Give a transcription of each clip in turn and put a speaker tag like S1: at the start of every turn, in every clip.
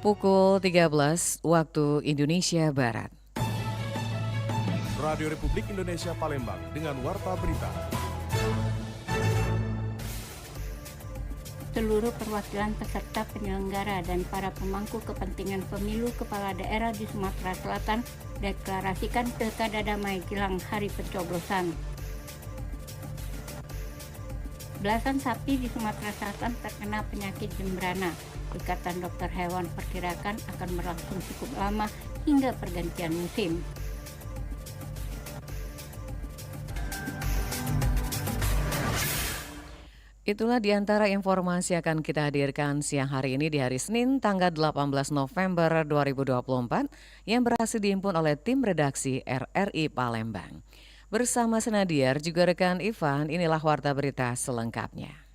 S1: Pukul 13 waktu Indonesia Barat.
S2: Radio Republik Indonesia Palembang dengan Warta Berita.
S3: Seluruh perwakilan peserta penyelenggara dan para pemangku kepentingan pemilu kepala daerah di Sumatera Selatan deklarasikan pilkada damai jelang hari pencoblosan. Belasan sapi di Sumatera Selatan terkena penyakit jembrana. Ikatan Dokter Hewan perkirakan akan berlangsung cukup lama hingga pergantian musim.
S1: Itulah di antara informasi akan kita hadirkan siang hari ini di hari Senin tanggal 18 November 2024 yang berhasil dihimpun oleh tim redaksi RRI Palembang. Bersama Senadiar juga rekan Ivan, inilah Warta Berita selengkapnya.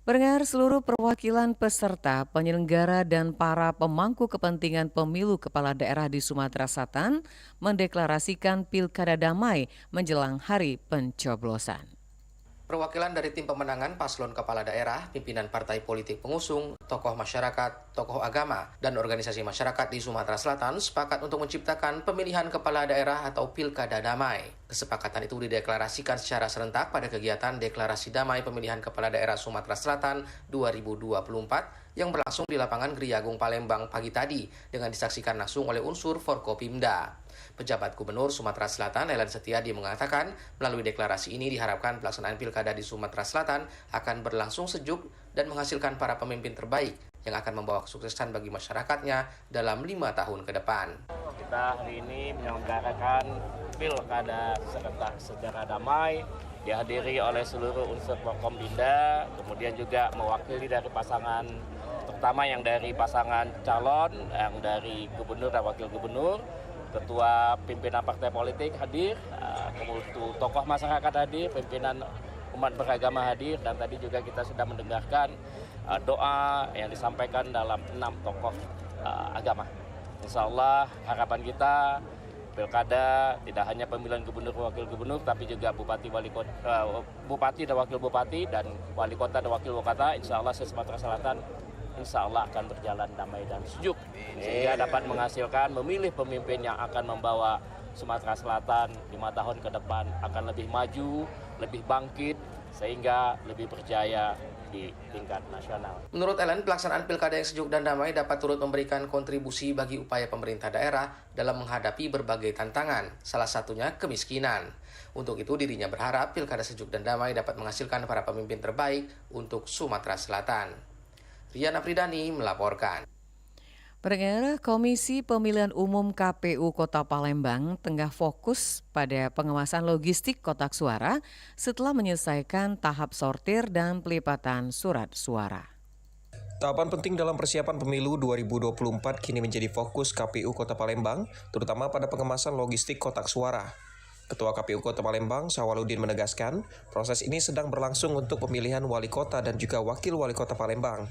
S1: Pendengar, seluruh perwakilan peserta, penyelenggara dan para pemangku kepentingan pemilu kepala daerah di Sumatera Selatan mendeklarasikan pilkada damai menjelang hari pencoblosan.
S4: Perwakilan dari tim pemenangan paslon kepala daerah, pimpinan partai politik pengusung, tokoh masyarakat, tokoh agama, dan organisasi masyarakat di Sumatera Selatan sepakat untuk menciptakan pemilihan kepala daerah atau pilkada damai. Kesepakatan itu dideklarasikan secara serentak pada kegiatan Deklarasi Damai Pemilihan Kepala Daerah Sumatera Selatan 2024 yang berlangsung di lapangan Gri Agung Palembang pagi tadi dengan disaksikan langsung oleh unsur Forkopimda. Pejabat Gubernur Sumatera Selatan Lelan Setiadi mengatakan melalui deklarasi ini diharapkan pelaksanaan pilkada di Sumatera Selatan akan berlangsung sejuk dan menghasilkan para pemimpin terbaik yang akan membawa kesuksesan bagi masyarakatnya dalam 5 tahun ke depan.
S5: Kita hari ini menyelenggarakan pilkada serentak secara damai, dihadiri oleh seluruh unsur Forkopimda, kemudian juga mewakili dari pasangan, terutama yang dari pasangan calon, yang dari gubernur dan wakil gubernur, ketua pimpinan partai politik hadir, kemudian tokoh masyarakat hadir, pimpinan umat beragama hadir, dan tadi juga kita sudah mendengarkan doa yang disampaikan dalam 6 tokoh agama. Insya Allah harapan kita pilkada tidak hanya pemilihan gubernur wakil gubernur, tapi juga bupati dan wakil bupati dan wali kota dan wakil wali kota. Insya Allah Sumatera Selatan insya Allah akan berjalan damai dan sejuk, sehingga dapat menghasilkan memilih pemimpin yang akan membawa Sumatera Selatan 5 tahun ke depan akan lebih maju, lebih bangkit, sehingga lebih berjaya di tingkat nasional.
S4: Menurut Ellen, pelaksanaan pilkada yang sejuk dan damai dapat turut memberikan kontribusi bagi upaya pemerintah daerah dalam menghadapi berbagai tantangan, salah satunya kemiskinan. Untuk itu dirinya berharap pilkada sejuk dan damai dapat menghasilkan para pemimpin terbaik untuk Sumatera Selatan. Rian Apridani melaporkan.
S1: Pendengar, Komisi Pemilihan Umum KPU Kota Palembang tengah fokus pada pengawasan logistik kotak suara setelah menyelesaikan tahap sortir dan pelipatan surat suara.
S6: Tahapan penting dalam persiapan pemilu 2024 kini menjadi fokus KPU Kota Palembang, terutama pada pengemasan logistik kotak suara. Ketua KPU Kota Palembang, Sawaludin menegaskan, proses ini sedang berlangsung untuk pemilihan wali kota dan juga wakil wali kota Palembang.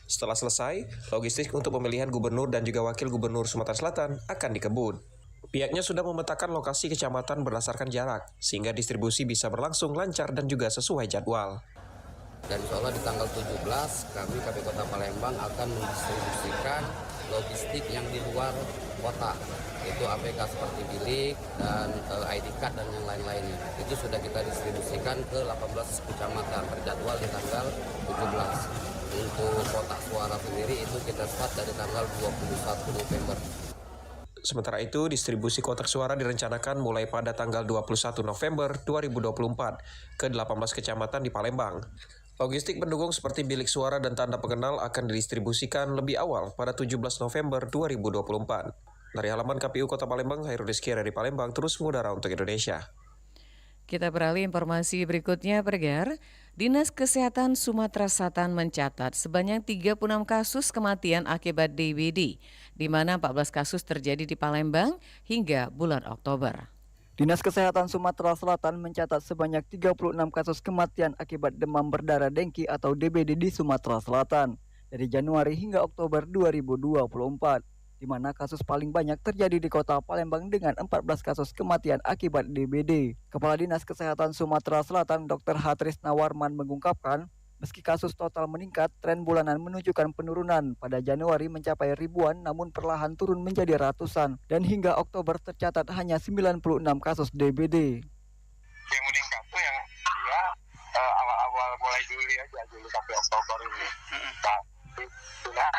S6: Setelah selesai, logistik untuk pemilihan gubernur dan juga wakil gubernur Sumatera Selatan akan dikebut. Pihaknya sudah memetakan lokasi kecamatan berdasarkan jarak, sehingga distribusi bisa berlangsung lancar dan juga sesuai jadwal.
S7: Dan insya Allah di tanggal 17 kami KPU Kota Palembang akan mendistribusikan logistik yang di luar kota, yaitu APK seperti bilik dan ID card dan yang lain-lainnya. Itu sudah kita distribusikan ke 18 kecamatan terjadwal di tanggal 17. Untuk kotak suara sendiri itu kita start dari tanggal 21 November.
S6: Sementara itu, distribusi kotak suara direncanakan mulai pada tanggal 21 November 2024 ke 18 kecamatan di Palembang. Logistik pendukung seperti bilik suara dan tanda pengenal akan didistribusikan lebih awal pada 17 November 2024. Dari halaman KPU Kota Palembang, Hairul Rizky dari Palembang terus mengudara untuk Indonesia.
S1: Kita beralih informasi berikutnya, Pendengar. Dinas Kesehatan Sumatera Selatan mencatat sebanyak 36 kasus kematian akibat DBD, di mana 14 kasus terjadi di Palembang hingga bulan Oktober.
S8: Dinas Kesehatan Sumatera Selatan mencatat sebanyak 36 kasus kematian akibat demam berdarah dengki atau DBD di Sumatera Selatan dari Januari hingga Oktober 2024. Di mana kasus paling banyak terjadi di kota Palembang dengan 14 kasus kematian akibat DBD. Kepala Dinas Kesehatan Sumatera Selatan Dr. Hatris Nawarman mengungkapkan, Meski kasus total meningkat, tren bulanan menunjukkan penurunan. Pada Januari mencapai ribuan, namun perlahan turun menjadi ratusan. Dan hingga Oktober tercatat hanya 96 kasus DBD.
S9: Yang meningkat tuh yang dia awal-awal mulai Juli aja, Juli sampai Oktober ini. Nah, sudah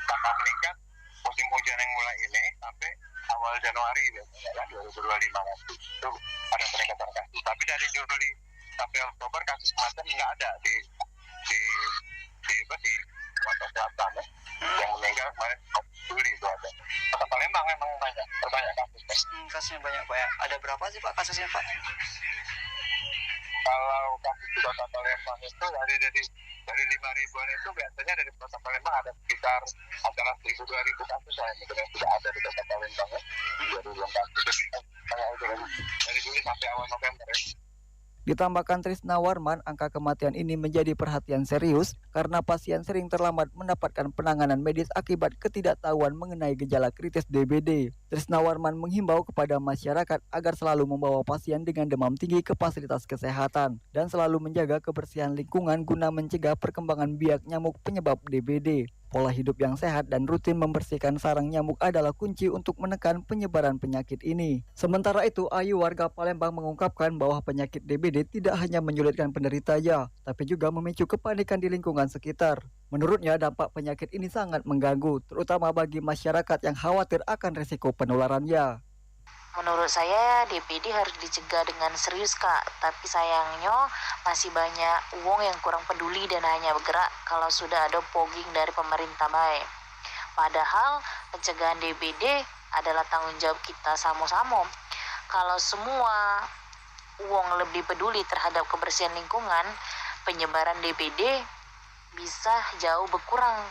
S9: karena meningkat musim hujan yang mulai ini sampai awal Januari biasanya kan 2025 nanti itu ada peningkatan kasus. Tapi dari Juli sampai Oktober kasus kematian nggak ada di Sumatera Selatan ya. Yang meninggal kemarin Juli itu ada. Kota Palembang memang terbanyak kasusnya.
S8: Kasusnya banyak Pak ya. Ada berapa sih Pak kasusnya Pak?
S9: Kalau kasus di Kota Palembang itu dari 5.000-an itu biasanya dari Kota Palembang ada sekitar antara 1.000-2.000 kasus yang sudah ada di Kota Palembang ya. 2.000 kasus dari Juli sampai awal November ya.
S8: Ditambahkan Trisna Warman, angka kematian ini menjadi perhatian serius karena pasien sering terlambat mendapatkan penanganan medis akibat ketidaktahuan mengenai gejala kritis DBD. Trisna Warman menghimbau kepada masyarakat agar selalu membawa pasien dengan demam tinggi ke fasilitas kesehatan dan selalu menjaga kebersihan lingkungan guna mencegah perkembangan biak nyamuk penyebab DBD. Pola hidup yang sehat dan rutin membersihkan sarang nyamuk adalah kunci untuk menekan penyebaran penyakit ini. Sementara itu, Ayu warga Palembang mengungkapkan bahwa penyakit DBD tidak hanya menyulitkan penderitanya, tapi juga memicu kepanikan di lingkungan sekitar. Menurutnya, dampak penyakit ini sangat mengganggu, terutama bagi masyarakat yang khawatir akan risiko penularannya.
S10: Menurut saya DBD harus dicegah dengan serius Kak, tapi sayangnya masih banyak uang yang kurang peduli dan hanya bergerak kalau sudah ada pogging dari pemerintah baik. Padahal pencegahan DBD adalah tanggung jawab kita sama-sama. Kalau semua uang lebih peduli terhadap kebersihan lingkungan, penyebaran DBD bisa jauh berkurang.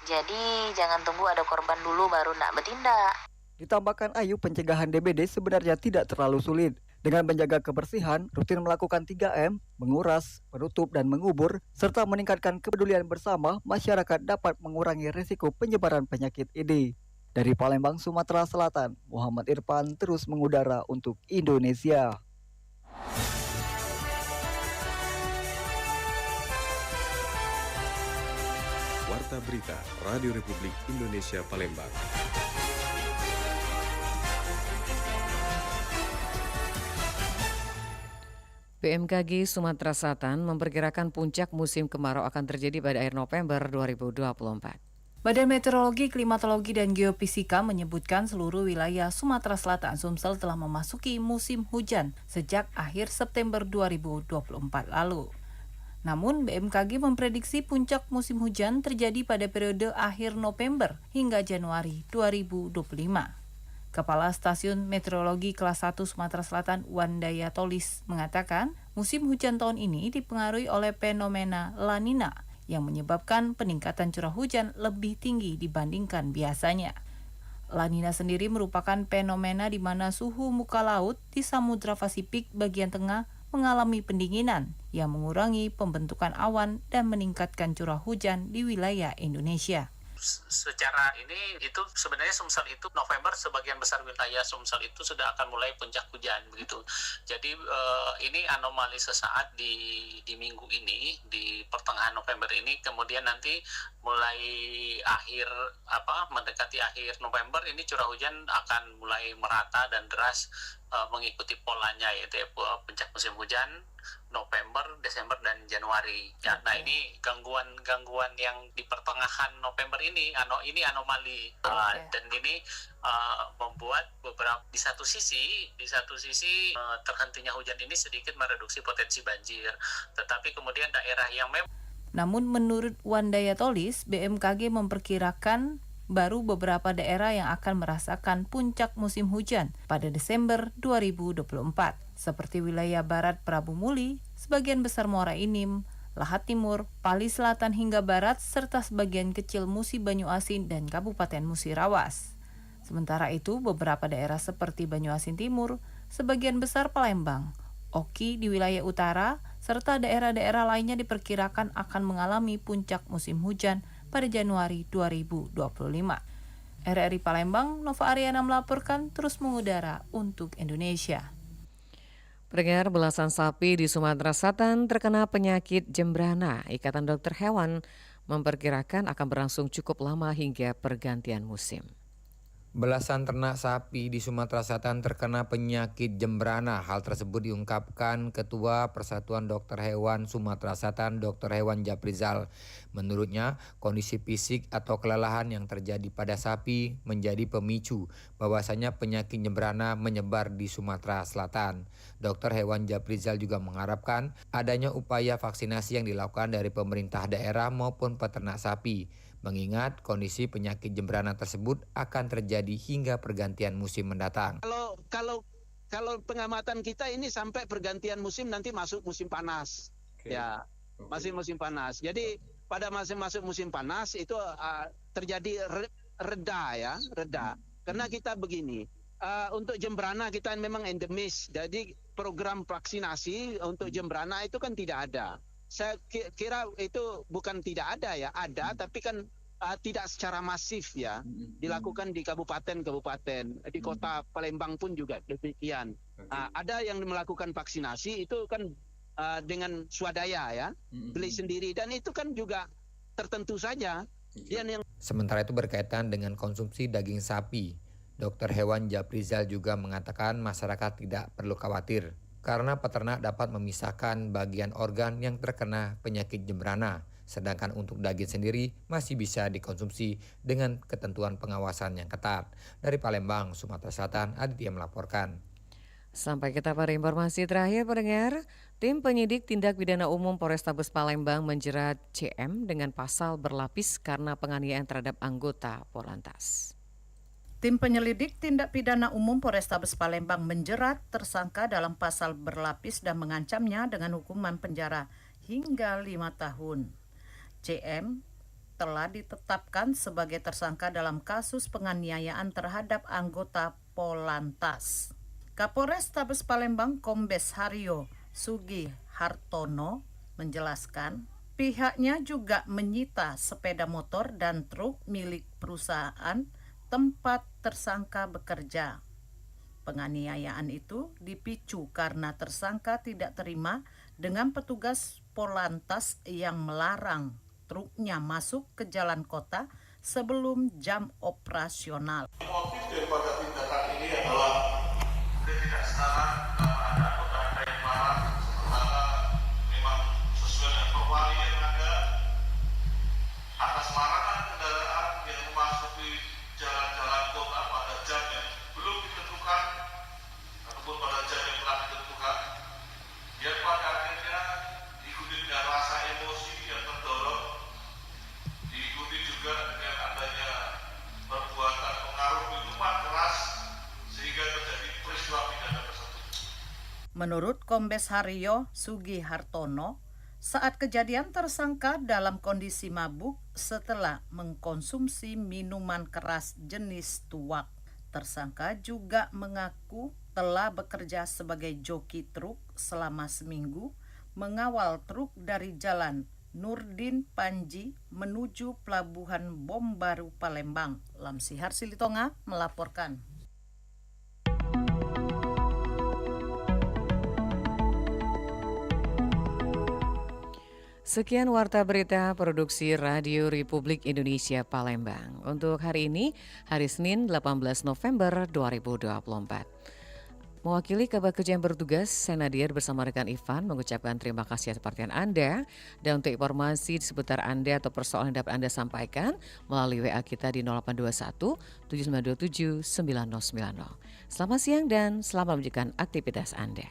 S10: Jadi jangan tunggu ada korban dulu baru nak bertindak.
S8: Ditambahkan Ayu, pencegahan DBD sebenarnya tidak terlalu sulit. Dengan menjaga kebersihan, rutin melakukan 3M, menguras, menutup, dan mengubur, serta meningkatkan kepedulian bersama, masyarakat dapat mengurangi risiko penyebaran penyakit ini. Dari Palembang, Sumatera Selatan, Muhammad Irfan terus mengudara untuk Indonesia.
S2: Warta Berita Radio Republik Indonesia Palembang.
S1: BMKG Sumatera Selatan memperkirakan puncak musim kemarau akan terjadi pada akhir November 2024.
S11: Badan Meteorologi, Klimatologi, dan Geofisika menyebutkan seluruh wilayah Sumatera Selatan Sumsel telah memasuki musim hujan sejak akhir September 2024 lalu. Namun, BMKG memprediksi puncak musim hujan terjadi pada periode akhir November hingga Januari 2025. Kepala Stasiun Meteorologi Kelas 1 Sumatera Selatan Wandaya Tolis mengatakan musim hujan tahun ini dipengaruhi oleh fenomena La Nina yang menyebabkan peningkatan curah hujan lebih tinggi dibandingkan biasanya. La Nina sendiri merupakan fenomena di mana suhu muka laut di Samudra Pasifik bagian tengah mengalami pendinginan yang mengurangi pembentukan awan dan meningkatkan curah hujan di wilayah Indonesia.
S5: Secara ini itu sebenarnya Sumsel itu November sebagian besar wilayah Sumsel itu sudah akan mulai puncak hujan begitu. Jadi ini anomali sesaat di minggu ini di pertengahan November ini, kemudian nanti mulai mendekati akhir November ini curah hujan akan mulai merata dan deras mengikuti polanya, yaitu puncak musim hujan November, Desember, dan Januari. Ya, nah ini gangguan yang di pertengahan November ini anomali dan ini membuat beberapa di satu sisi terhentinya hujan ini sedikit mereduksi potensi banjir. Tetapi kemudian daerah yang
S11: Namun menurut Wandaya Tolis, BMKG memperkirakan baru beberapa daerah yang akan merasakan puncak musim hujan pada Desember 2024, seperti wilayah Barat Prabu Muli, sebagian besar Muara Inim, Lahat Timur, Pali Selatan hingga Barat, serta sebagian kecil Musi Banyuasin dan Kabupaten Musirawas. Sementara itu, beberapa daerah seperti Banyuasin Timur, sebagian besar Palembang, Oki di wilayah utara, serta daerah-daerah lainnya diperkirakan akan mengalami puncak musim hujan pada Januari 2025. RRI Palembang, Nova Ariana melaporkan terus mengudara untuk Indonesia.
S1: Pendengar, belasan sapi di Sumatera Selatan terkena penyakit jembrana. Ikatan Dokter Hewan memperkirakan akan berlangsung cukup lama hingga pergantian musim.
S12: Belasan ternak sapi di Sumatera Selatan terkena penyakit jembrana. Hal tersebut diungkapkan Ketua Persatuan Dokter Hewan Sumatera Selatan, Dr. Hewan Japrizal. Menurutnya, kondisi fisik atau kelelahan yang terjadi pada sapi menjadi pemicu bahwasanya penyakit jembrana menyebar di Sumatera Selatan. Dr. Hewan Japrizal juga mengharapkan adanya upaya vaksinasi yang dilakukan dari pemerintah daerah maupun peternak sapi. Mengingat kondisi penyakit jembrana tersebut akan terjadi hingga pergantian musim mendatang.
S13: Kalau pengamatan kita ini sampai pergantian musim nanti masuk musim panas. Ya, masih musim panas. Jadi pada masuk musim panas itu terjadi reda. Karena kita begini, untuk jembrana kita memang endemis. Jadi program vaksinasi untuk jembrana itu kan tidak ada. Saya kira itu bukan tidak ada ya, ada tapi kan tidak secara masif ya, dilakukan di kabupaten-kabupaten, di kota Palembang pun juga demikian. Ada yang melakukan vaksinasi itu kan dengan swadaya ya, beli sendiri dan itu kan juga tertentu saja.
S12: Sementara itu berkaitan dengan konsumsi daging sapi, Dr. Hewan Japrizal juga mengatakan masyarakat tidak perlu khawatir. Karena peternak dapat memisahkan bagian organ yang terkena penyakit jembrana, sedangkan untuk daging sendiri masih bisa dikonsumsi dengan ketentuan pengawasan yang ketat. Dari Palembang, Sumatera Selatan, Aditya melaporkan.
S1: Sampai kita pada informasi terakhir, pendengar. Tim penyidik tindak pidana umum Polrestabes Palembang menjerat CM dengan pasal berlapis karena penganiayaan terhadap anggota Polantas.
S11: Tim penyelidik tindak pidana umum Polrestabes Palembang menjerat tersangka dalam pasal berlapis dan mengancamnya dengan hukuman penjara hingga 5 tahun. CM telah ditetapkan sebagai tersangka dalam kasus penganiayaan terhadap anggota Polantas. Kapolres Tabes Palembang Kombes Haryo Sugi Hartono menjelaskan pihaknya juga menyita sepeda motor dan truk milik perusahaan tempat tersangka bekerja. Penganiayaan itu dipicu karena tersangka tidak terima dengan petugas Polantas yang melarang truknya masuk ke jalan kota sebelum jam operasional.
S14: Motif daripada tindakan ini adalah ketidaksetaraan ada anggota yang marah sementara memang sesuai dengan perwali yang ada atas larangan kendaraan yang memasuki jalan-jalan kota pada jam yang belum ditentukan ataupun pada jam yang telah ditentukan, yang pada akhirnya diikuti dengan rasa emosi yang terdorong, diikuti juga dengan adanya perbuatan pengaruh minuman keras sehingga terjadi peristiwa pidana tersebut.
S11: Menurut Kombes Haryo Sugi Hartono, saat kejadian tersangka dalam kondisi mabuk setelah mengkonsumsi minuman keras jenis tuak. Tersangka juga mengaku telah bekerja sebagai joki truk selama seminggu mengawal truk dari jalan Nurdin Panji menuju Pelabuhan Bom Baru Palembang. Lamsihar Silitonga melaporkan.
S1: Sekian Warta Berita Produksi Radio Republik Indonesia Palembang. Untuk hari ini, hari Senin 18 November 2024. Mewakili Kabar Kerja yang bertugas, saya Nadia bersama rekan Ivan mengucapkan terima kasih atas perhatian Anda. Dan untuk informasi seputar Anda atau persoalan yang dapat Anda sampaikan melalui WA kita di 0821 7927 9090. Selamat siang dan selamat melanjutkan aktivitas Anda.